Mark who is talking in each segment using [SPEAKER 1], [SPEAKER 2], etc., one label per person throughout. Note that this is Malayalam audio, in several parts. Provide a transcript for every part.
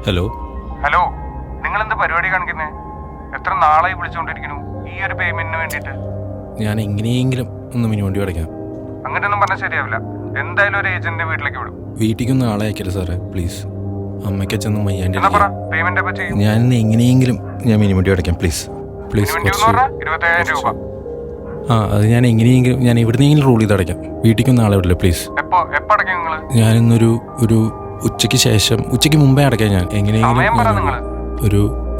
[SPEAKER 1] ഹലോ
[SPEAKER 2] ഹലോ, നിങ്ങൾ എന്ത് പരിപാടി കാണിക്കുന്നേ? എത്ര നാളായി വിളിച്ചുകൊണ്ടിരിക്കുന്നു ഈ ഒരു പേയ്മെന്റിന് വേണ്ടിയിട്ട്.
[SPEAKER 1] ഞാൻ എങ്ങനെയെങ്കിലും ഒന്ന് മിനി വണ്ടി അടയ്ക്കാം.
[SPEAKER 2] അങ്ങനെയൊന്നും പറഞ്ഞാൽ ശരിയാവില്ല. എന്തായാലും ഒരു ഏജന്റിന്റെ വീട്ടിലേക്ക് വിടും.
[SPEAKER 1] വീട്ടിലേക്കൊന്നും ആളെ അയക്കല്ലേ സാറേ, പ്ലീസ്. അമ്മയ്ക്കച്ഛനും വയ്യാണ്ട്
[SPEAKER 2] പേയ്മെന്റ് എപ്പോൾ ചെയ്യും?
[SPEAKER 1] ഞാൻ ഇന്ന് എങ്ങനെയെങ്കിലും ഞാൻ മിനി വണ്ടി അടയ്ക്കാം, പ്ലീസ് പ്ലീസ്.
[SPEAKER 2] 27,000 രൂപ.
[SPEAKER 1] അത് ഞാൻ എങ്ങനെയെങ്കിലും ഞാൻ എവിടുന്നെങ്കിലും റൂൾ ചെയ്ത് അടയ്ക്കാം. വീട്ടിലേക്കൊന്നും ആളെ വിടില്ല, പ്ലീസ്.
[SPEAKER 2] എപ്പോ അടയ്ക്കും നിങ്ങൾ?
[SPEAKER 1] ഞാനിന്നൊരു ഉച്ചയ്ക്ക് ശേഷം, ഉച്ചയ്ക്ക് മുമ്പേ അടയ്ക്കാം. ഞാൻ എങ്ങനെയെങ്കിലും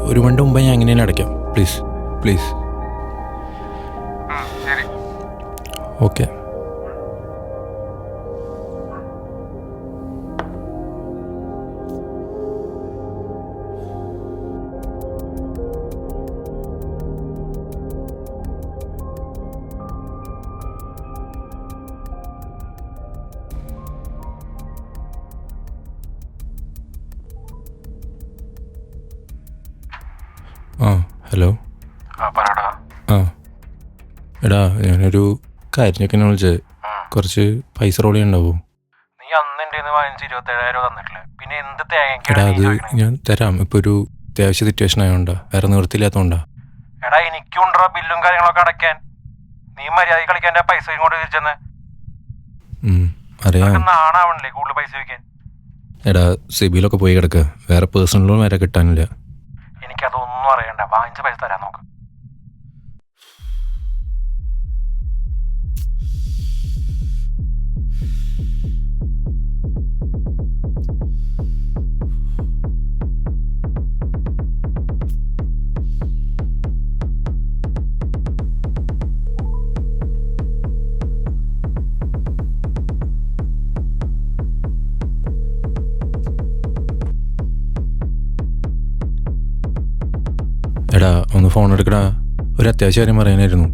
[SPEAKER 1] ഒരു മണി മുമ്പേ ഞാൻ എങ്ങനെയും അടയ്ക്കാം, പ്ലീസ് പ്ലീസ്. ഓക്കെ. ഹലോ. എടാ, ഞാനൊരു കാര്യത്തിനൊക്കെ എന്നെ വിളിച്ചത്. കുറച്ച് പൈസ റോൾ ചെയ്യാണ്ടാവോ?
[SPEAKER 3] നീ അന്ന് എൻ്റെ 27,000 തന്നിട്ടില്ലേ? പിന്നെ എന്ത് തേങ്ങ?
[SPEAKER 1] എടാ, അത് ഞാൻ തരാം. ഇപ്പോൾ ഒരു അത്യാവശ്യ സിറ്റുവേഷൻ ആയതുകൊണ്ടാ, വേറെ നിവൃത്തിയില്ലാത്തതുകൊണ്ടാ.
[SPEAKER 3] എടാ, എനിക്കുണ്ടോ ബില്ലും കാര്യങ്ങളൊക്കെ അടയ്ക്കാൻ? നീ മര്യാദ കളിക്കാൻ എൻ്റെ പൈസ ഇങ്ങോട്ട് തിരിച്ചെന്ന്.
[SPEAKER 1] അറിയാം.
[SPEAKER 3] നാണാവണില്ലേ കൂടുതൽ പൈസ വയ്ക്കാൻ?
[SPEAKER 1] എടാ, സിബിലൊക്കെ പോയി കിടക്കുക. വേറെ പേഴ്സണൽ ലോൺ വരെ കിട്ടാനില്ല.
[SPEAKER 3] എനിക്കതൊന്നും അറിയണ്ട. വാങ്ങിച്ച പൈസ തരാൻ നോക്ക്.
[SPEAKER 1] എടാ, ഒന്ന് ഫോൺ എടുക്കടാ. ഒരു അത്യാവശ്യ കാര്യം പറയാനായിരുന്നു.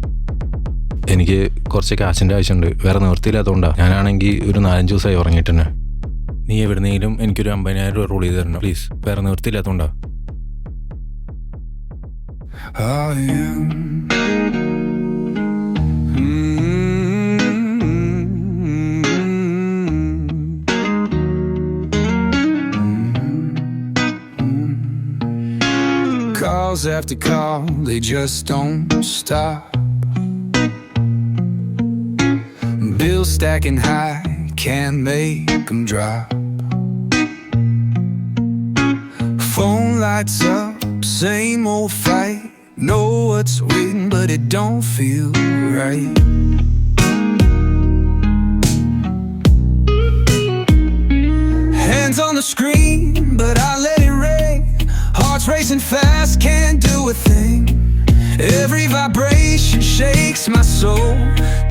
[SPEAKER 1] എനിക്ക് കുറച്ച് കാശിൻ്റെ ആവശ്യമുണ്ട്. വേറെ നിവൃത്തിയില്ലാത്തതുകൊണ്ടാണ്. ഞാനാണെങ്കിൽ ഒരു 4-5 ദിവസമായി ഉറങ്ങിയിട്ട് തന്നെ. നീ എവിടുന്നെങ്കിലും എനിക്കൊരു 50,000 രൂപ റോൾ ചെയ്ത് തരണം, പ്ലീസ്. വേറെ നിവൃത്തിയില്ലാത്തതുകൊണ്ടാണ്.
[SPEAKER 4] Calls after call, they just don't stop. Bills stacking high, can't make them drop. Phone lights up, same old fight. Know what's waiting, but it don't feel right. Hands on the screen, but I let it rain. Heart's racing fast, can't do a thing. Every vibration shakes my soul,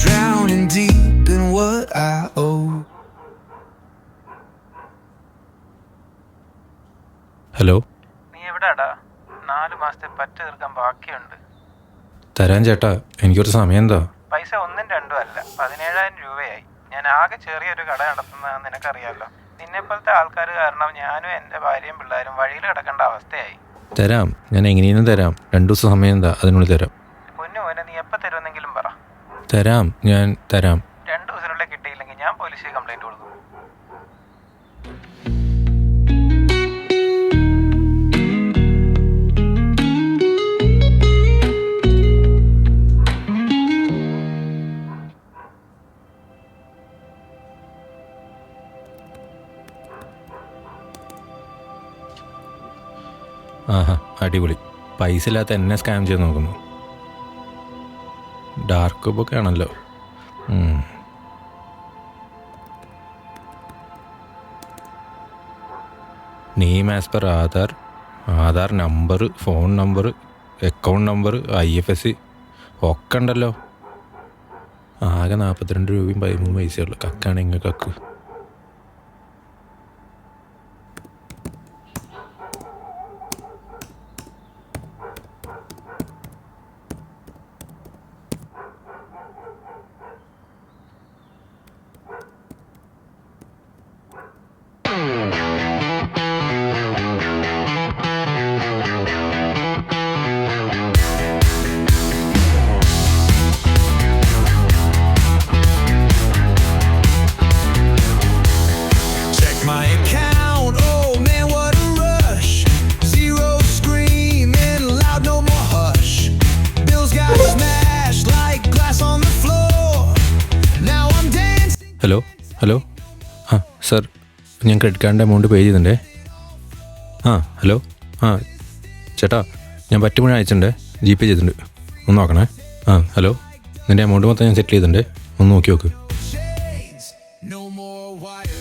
[SPEAKER 4] drowning deep in what I owe.
[SPEAKER 1] Hello.
[SPEAKER 3] നീ എവിടെയാടാ? 4 മാസത്തെ പറ്റ തീർക്കാൻ ബാക്കിയുണ്ട്.
[SPEAKER 1] തരാൻ ചേട്ടാ, എനിക്കൊരു സമയം എന്താ?
[SPEAKER 3] പൈസ 1ഉം 2ഉം അല്ല, 17,000 രൂപയായി. ഞാൻ ആകെ ചെറിയൊരു കട നടത്തുന്നതെന്ന് നിനക്കറിയാലോ. നിന്നെപ്പോലത്തെ ആൾക്കാർ കാരണം ഞാനും എൻ്റെ ഭാര്യയും പിള്ളേരും വഴിയിൽ കിടക്കേണ്ട അവസ്ഥയായി.
[SPEAKER 1] തരാം, ഞാൻ എങ്ങനെയും തരാം. 2 ദിവസം സമയം എന്താ, അതിനുള്ളിൽ തരാം.
[SPEAKER 3] പൊന്നു മോനെ, നീ എപ്പോൾ തരുമെന്നെങ്കിലും പറ.
[SPEAKER 1] തരാം, ഞാൻ തരാം.
[SPEAKER 3] 2 ദിവസത്തിനുള്ളിൽ കിട്ടിയില്ലെങ്കിൽ ഞാൻ പോലീസിൽ കംപ്ലൈൻറ്റ് കൊടുക്കും.
[SPEAKER 1] ആഹാ, അടിപൊളി. പൈസ ഇല്ലാത്ത എന്നെ സ്കാം ചെയ്ത് നോക്കുന്നു. ഡാർക്ക് വെബൊക്കെ ആണല്ലോ. Name as per Aadhaar number, phone number, account number, IFSC ഒക്കെ ഉണ്ടല്ലോ. ആകെ 42 രൂപയും 13 പൈസയുള്ളൂ. കക്കാണ് ഇങ്ങനെ കക്ക്. ഹലോ ഹലോ ആ സാർ ഞാൻ ക്രെഡിറ്റ് കാർഡിൻ്റെ എമൗണ്ട് പേ ചെയ്തിട്ടുണ്ടേ. ആ ഹലോ ആ ചേട്ടാ ഞാൻ പറ്റുമ്പോഴേ അയച്ചിട്ടുണ്ട്, ജി പേ ചെയ്തിട്ടുണ്ട്, ഒന്ന് നോക്കണേ. ആ ഹലോ നിൻ്റെ എമൗണ്ട് മൊത്തം ഞാൻ സെറ്റിൽ ചെയ്തിട്ടുണ്ട്, ഒന്ന് നോക്കി നോക്ക്.
[SPEAKER 4] Chains, no more wires.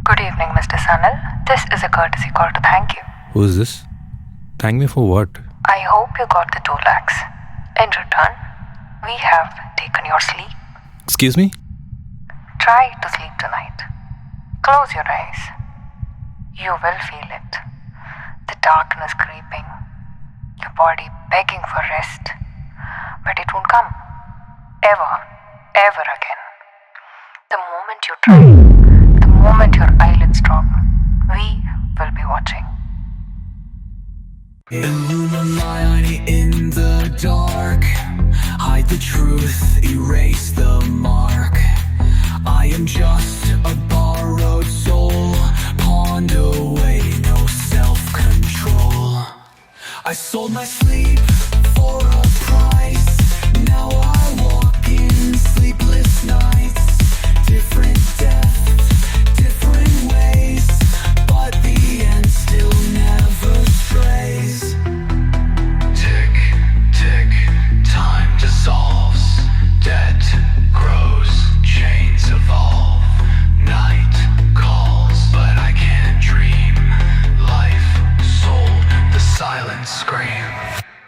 [SPEAKER 5] Good evening, Mr. Sanal. This is a courtesy call to thank you.
[SPEAKER 1] Who is this? Thank me for what?
[SPEAKER 5] I hope you got the 2 lakhs. In return, we have taken your sleep.
[SPEAKER 1] Excuse me?
[SPEAKER 5] Try to sleep tonight. Close your eyes. You will feel it. The darkness creeping. Your body begging for rest. But it won't come. Ever. Ever again. The moment you try, the moment your eyelids drop, we will be watching.
[SPEAKER 4] Illuminati in the dark. Hide the truth, erase the mark. I am just a borrowed soul, pawned away, no self-control. I sold my sleep for a